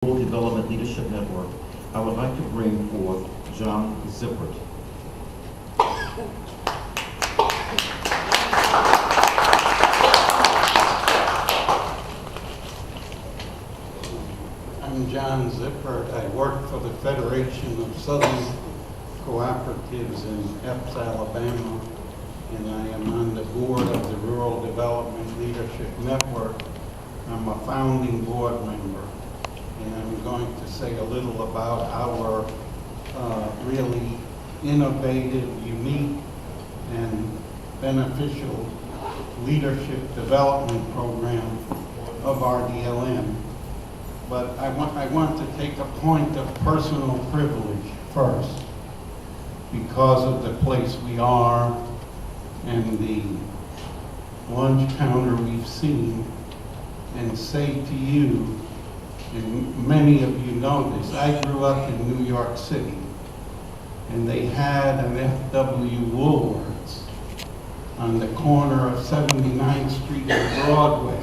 Rural Development Leadership Network, I would like to bring forth John Zippert. I'm John Zippert. I work for the Federation of Southern Cooperatives in Epps, Alabama, and I am on the board of the Rural Development Leadership Network. I'm a founding board member, and I'm going to say a little about our really innovative, unique, and beneficial leadership development program of RDLN. But I want to take a point of personal privilege first, because of the place we are and the lunch counter we've seen, and say to you, and many of you know this, I grew up in New York City, and they had an F.W. Woolworths on the corner of 79th Street and Broadway.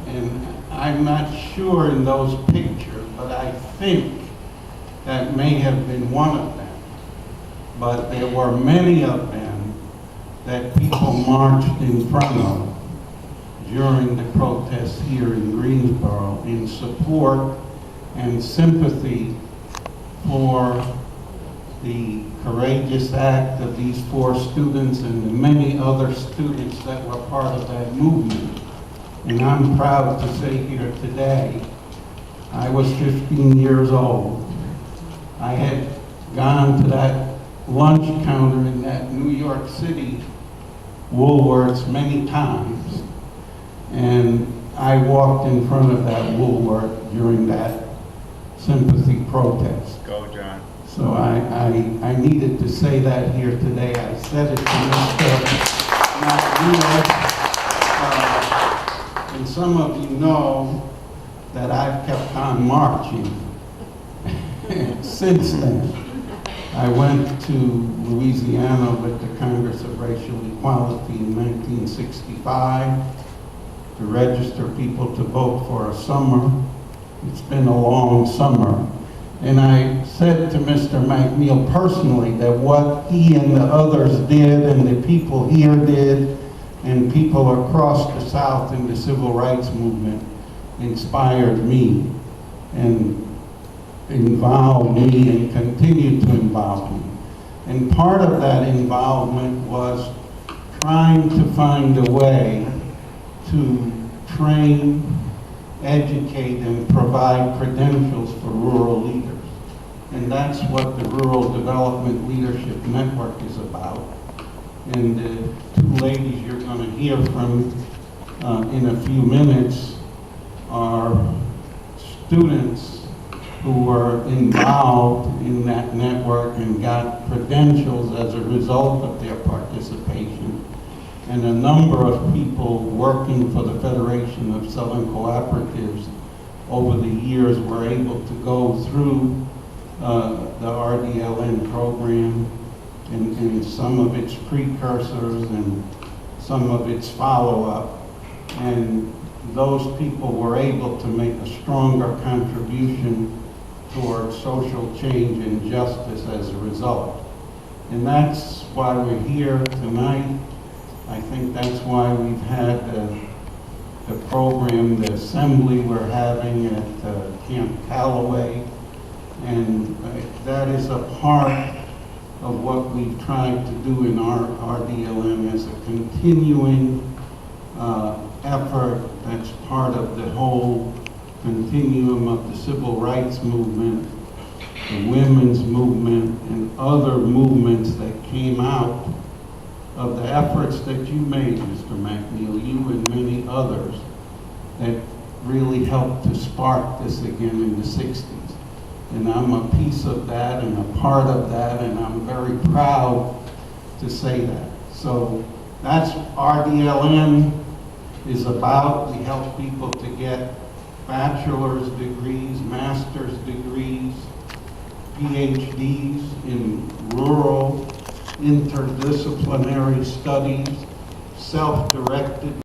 And I'm not sure in those pictures, but I think that may have been one of them. But there were many of them that people marched in front of during the protests here in Greensboro in support and sympathy for the courageous act of these 4 students and the many other students that were part of that movement. And I'm proud to say here today, I was 15 years old. I had gone to that lunch counter in that New York City Woolworths many times, and I walked in front of that Woolworth during that sympathy protest. Go, John. So I needed to say that here today. I said it to Mr. And some of you know that I've kept on marching since then. I went to Louisiana with the Congress of Racial Equality in 1965 to register people to vote for a summer. It's been a long summer. And I said to Mr. McNeil personally that what he and the others did and the people here did and people across the South in the civil rights movement inspired me and involved me and continued to involve me. And part of that involvement was trying to find a way to train, educate, and provide credentials for rural leaders. And that's what the Rural Development Leadership Network is about. And the 2 ladies you're going to hear from in a few minutes are students who were involved in that network and got credentials as a result of their participation. And a number of people working for the Federation of Southern Cooperatives over the years were able to go through the RDLN program and some of its precursors and some of its follow-up. And those people were able to make a stronger contribution towards social change and justice as a result. And that's why we're here tonight. I think that's why we've had the program, the assembly we're having at Camp Callaway. And that is a part of what we've tried to do in our RDLN as a continuing effort that's part of the whole continuum of the civil rights movement, the women's movement, and other movements that came out of the efforts that you made, Mr. McNeil, you and many others, that really helped to spark this again in the 60s. And I'm a piece of that and a part of that, and I'm very proud to say that. So that's RDLN is about. We help people to get bachelor's degrees, master's degrees, PhDs in rural interdisciplinary studies, self-directed